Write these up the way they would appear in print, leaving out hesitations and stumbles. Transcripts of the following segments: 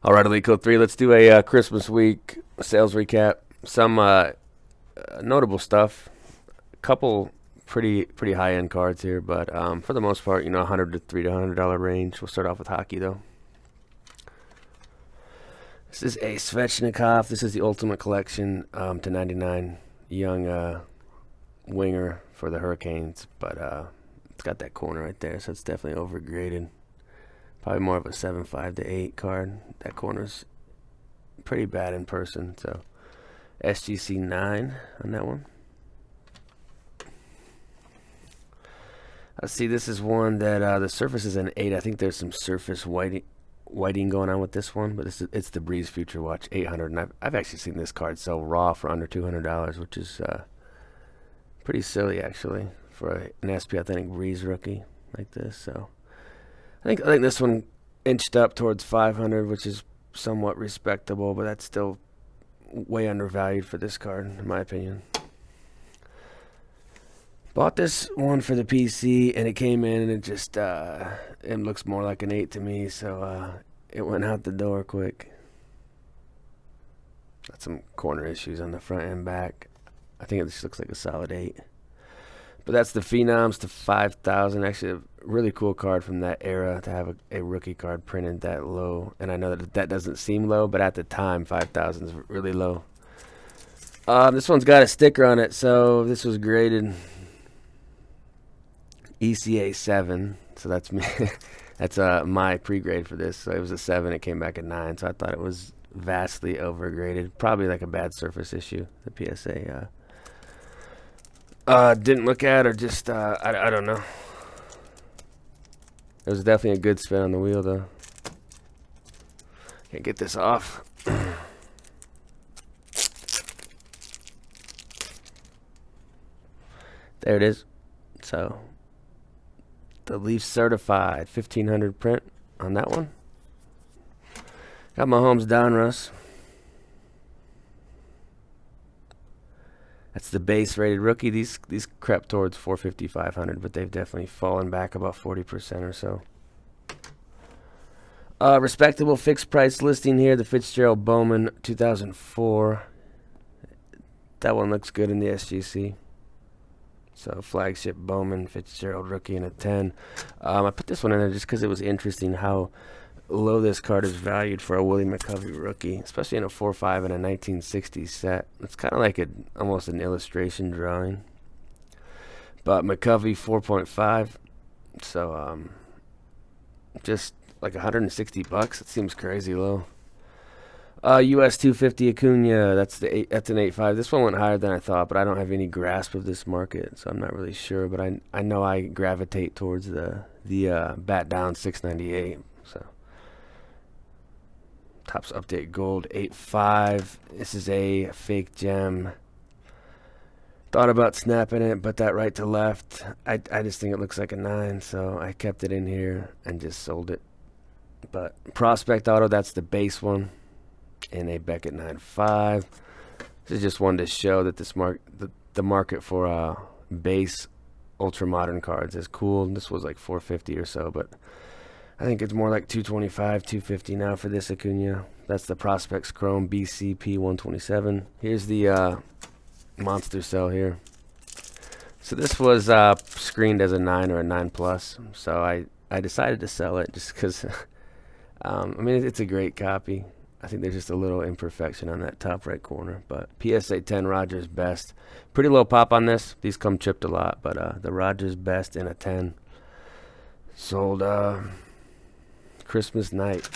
All right, Elite Code 3, let's do a Christmas week sales recap. Some notable stuff. A couple pretty high-end cards here, but for the most part, 100 to $300 range. We'll start off with hockey, though. This is a Svechnikov. This is the Ultimate Collection to 99. Young winger for the Hurricanes, but it's got that corner right there, so it's definitely overgraded. Probably more of a 7.5 to 8 card. That corner's pretty bad in person, so SGC 9 on that one. Let's see, this is one that the surface is an 8. I think there's some surface whiting going on with this one, but it's the Breeze Future Watch 800, and I've actually seen this card sell raw for under $200, which is pretty silly actually for an SP Authentic Breeze rookie like this. So I think this one inched up towards 500, which is somewhat respectable, but that's still way undervalued for this card, in my opinion. Bought this one for the PC, and it came in, and it just it looks more like an 8 to me, so it went out the door quick. Got some corner issues on the front and back. I think it just looks like a solid 8. But that's the Phenoms to 5,000. Actually, a really cool card from that era to have a rookie card printed that low. And I know that doesn't seem low, but at the time, 5,000 is really low. This one's got a sticker on it, so this was graded ECA 7. So that's me. That's my pre-grade for this. So it was a 7. It came back at 9. So I thought it was vastly overgraded. Probably like a bad surface issue. The PSA didn't look at, or just I don't know. It was definitely a good spin on the wheel, though. Can't get this off. There it is. So the Leaf Certified 1500 print on that one. Got Mahomes Donruss. That's the base rated rookie. These crept towards 450, 500, but they've definitely fallen back about 40% or so. Respectable fixed price listing here. The Fitzgerald Bowman 2004. That one looks good in the SGC. So flagship Bowman Fitzgerald rookie in a 10. I put this one in there just because it was interesting how low this card is valued for a Willie McCovey rookie, especially in a 4.5 and a 1960s set. It's kind of like almost an illustration drawing. But McCovey 4.5, so just like $160. It seems crazy low. US 250 Acuna, that's an 8.5. This one went higher than I thought, but I don't have any grasp of this market, so I'm not really sure. But I know I gravitate towards the bat down 698. So. Topps Update Gold 8.5. This is a fake gem. Thought about snapping it, but that right to left, I just think it looks like a 9, so I kept it in here and just sold it. But Prospect Auto, that's the base one, in a Beckett 9.5. This is just one to show that the market for base ultra modern cards is cool. This was like 450 or so, but I think it's more like 225, 250 now for this Acuna. That's the Prospects Chrome BCP 127. Here's the monster cell here. So this was screened as a 9 or a 9 plus. So I decided to sell it just because, I mean, it's a great copy. I think there's just a little imperfection on that top right corner. But PSA 10 Rogers Best. Pretty low pop on this. These come chipped a lot, but the Rogers Best in a 10. Sold Christmas night.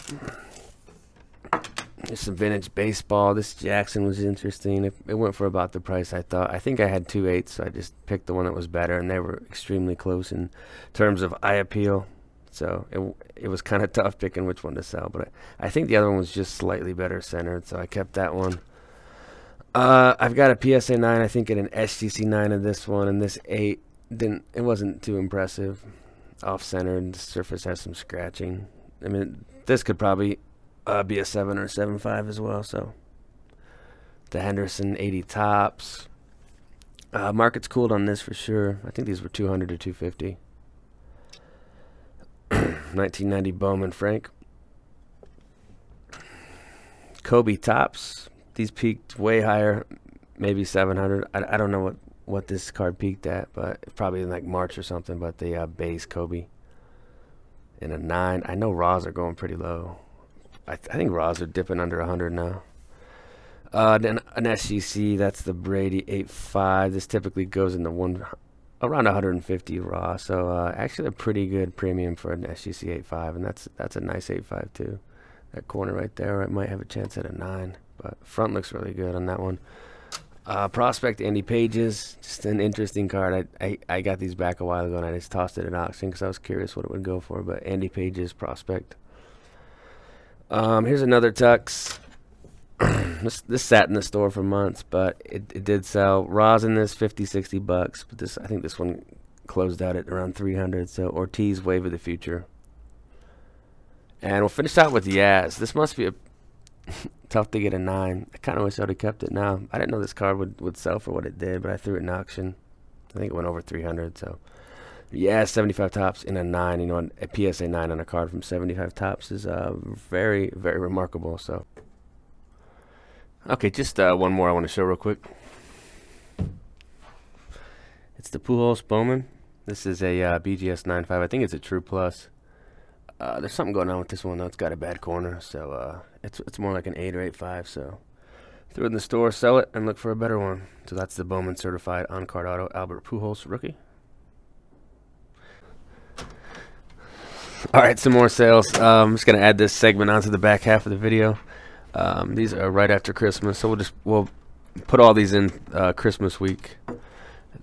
There's some vintage baseball. This Jackson was interesting. It went for about the price I thought. I think I had 2 8s, so I just picked the one that was better, and they were extremely close in terms of eye appeal. So it was kind of tough picking which one to sell, but I think the other one was just slightly better centered, so I kept that one. I've got a PSA 9, I think, and an SGC 9 of this one, and this 8 it wasn't too impressive. Off-centered, the surface has some scratching. I mean, this could probably be a 7 or 7.5 as well. So the Henderson 80 tops. Market's cooled on this for sure. I think these were 200 to 250. 1990 Bowman Frank. Kobe tops. These peaked way higher, maybe 700. I don't know what this card peaked at, but probably in like March or something. But the base Kobe in a 9. I know raws are going pretty low. I think raws are dipping under 100 now. Then an SGC, that's the Brady 8.5. This typically goes in the around 150 raw. So actually a pretty good premium for an SGC 8.5, and that's a nice 8.5 too. That corner right there, it might have a chance at a 9, but front looks really good on that one. Prospect Andy Pages, just an interesting card. I got these back a while ago and I just tossed it at auction because I was curious what it would go for. But Andy Pages prospect. Here's another Tux. This sat in the store for months, but it did sell. Raws in this $50-$60, but I think this one closed out at around 300. So Ortiz Wave of the Future. And we'll finish out with Yaz. This must be tough to get a 9. I kind of wish I would have kept it now. I didn't know this card would sell for what it did, but I threw it in auction. I think it went over 300. So yeah, 75 tops in a 9. You know, a PSA 9 on a card from 75 tops is very, very remarkable. So okay, just one more I want to show real quick. It's the Pujols Bowman. This is a BGS 9.5. I think it's a True Plus. There's something going on with this one though. It's got a bad corner, so it's more like an 8 or 8.5. So throw it in the store, sell it, and look for a better one. So that's the Bowman Certified On-Card Auto Albert Pujols rookie. All right, some more sales. I'm just gonna add this segment onto the back half of the video. These are right after Christmas, so we'll put all these in Christmas week.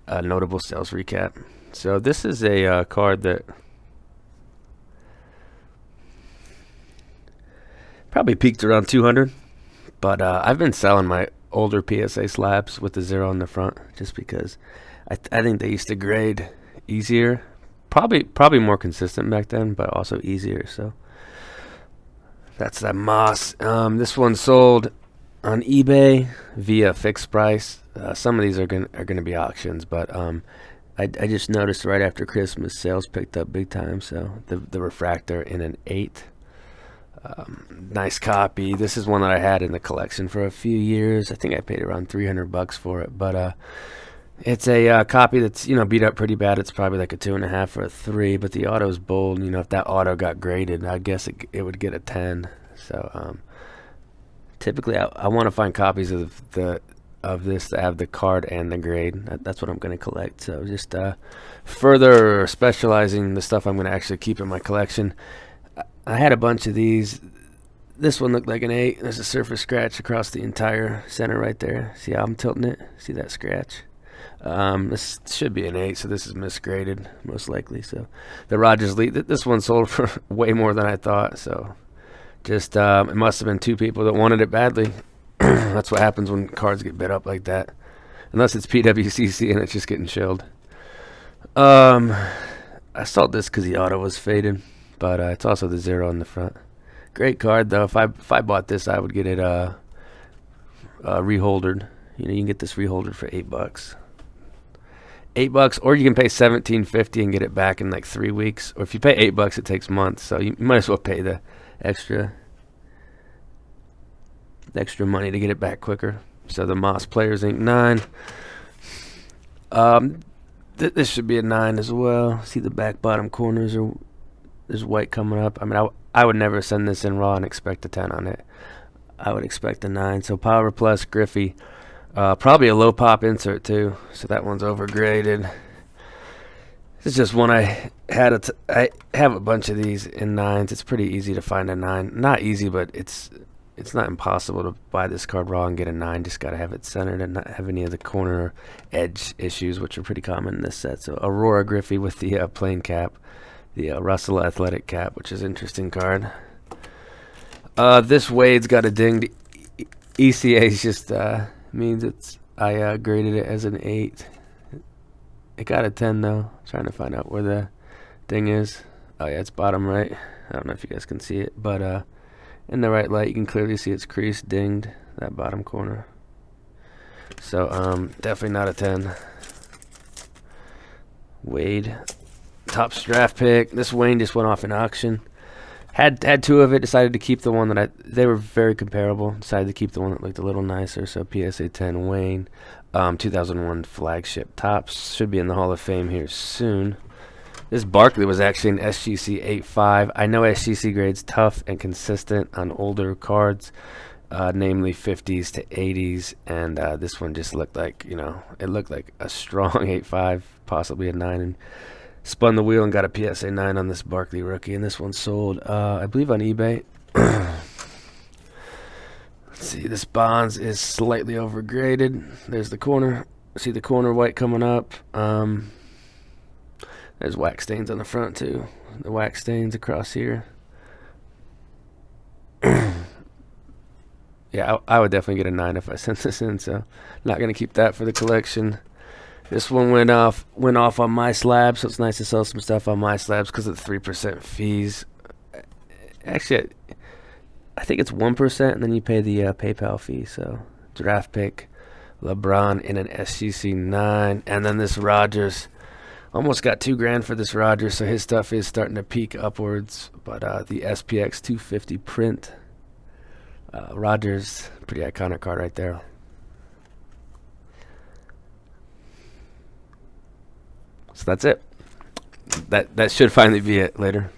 Notable sales recap. So this is a card that probably peaked around 200, but I've been selling my older PSA slabs with the 0 in the front just because I think they used to grade easier, probably more consistent back then, but also easier. So that's that Moss. This one sold on eBay via fixed price. Some of these are gonna be auctions, but I just noticed right after Christmas sales picked up big time. So the refractor in an 8. Nice copy. This is one that I had in the collection for a few years. I think I paid around $300 for it, but it's a copy that's beat up pretty bad. It's probably like a 2.5 or a 3, but the auto's bold. If that auto got graded, I guess it would get a 10. So typically I want to find copies of this that have the card and the grade. That's what I'm going to collect. So just further specializing the stuff I'm going to actually keep in my collection. I had a bunch of these. This one looked like an 8. There's a surface scratch across the entire center right there. See how I'm tilting it? See that scratch? This should be an 8, so this is misgraded most likely. So the Rogers Elite, this one sold for way more than I thought. So just it must have been 2 people that wanted it badly. That's what happens when cards get bid up like that, unless it's PWCC and it's just getting shilled. I sold this because the auto was faded. But it's also the 0 in the front. Great card though. If I bought this, I would get it reholdered. You can get this reholdered for $8. $8, or you can pay $17.50 and get it back in like 3 weeks. Or if you pay $8, it takes months. So you might as well pay the extra money to get it back quicker. So the Moss Players Inc. 9. This should be a 9 as well. See the back bottom corners are. There's white coming up. I mean, I would never send this in raw and expect a 10 on it. I would expect a 9. So Power Plus Griffey. Probably a low pop insert too. So that one's overgraded. It's just one I had. I have a bunch of these in 9s. It's pretty easy to find a 9. Not easy, but it's not impossible to buy this card raw and get a 9. Just got to have it centered and not have any of the corner edge issues, which are pretty common in this set. So Aurora Griffey with the plain cap. The Russell Athletic cap, which is an interesting card. This Wade's got a dinged ECA. Just means I graded it as an 8. It got a 10 though. Trying to find out where the ding is. Oh yeah, it's bottom right. I don't know if you guys can see it, but in the right light you can clearly see it's creased, dinged, that bottom corner. So definitely not a 10. Wade. Top draft pick. This Wayne just went off in auction. Had two of it. Decided to keep the one that they were very comparable. Decided to keep the one that looked a little nicer. So PSA 10 Wayne, 2001 flagship tops, should be in the Hall of Fame here soon. This Barkley was actually an SGC 8.5. I know SGC grade's tough and consistent on older cards, namely 50s to 80s, and this one just looked like, it looked like a strong 8.5, possibly a 9, and spun the wheel and got a PSA 9 on this Barkley rookie, and this one sold, I believe, on eBay. Let's see, this Bonds is slightly overgraded. There's the corner. See the corner white coming up. There's wax stains on the front too. The wax stains across here. Yeah, I would definitely get a 9 if I sent this in, so not gonna keep that for the collection. This one went off on Myslabs, so it's nice to sell some stuff on Myslabs because of the 3% fees. Actually, I think it's 1%, and then you pay the PayPal fee. So draft pick, LeBron in an SGC 9, and then this Rodgers. Almost got $2,000 for this Rodgers, so his stuff is starting to peak upwards. But the SPX 250 print, Rodgers, pretty iconic card right there. So that's it. That should finally be it later.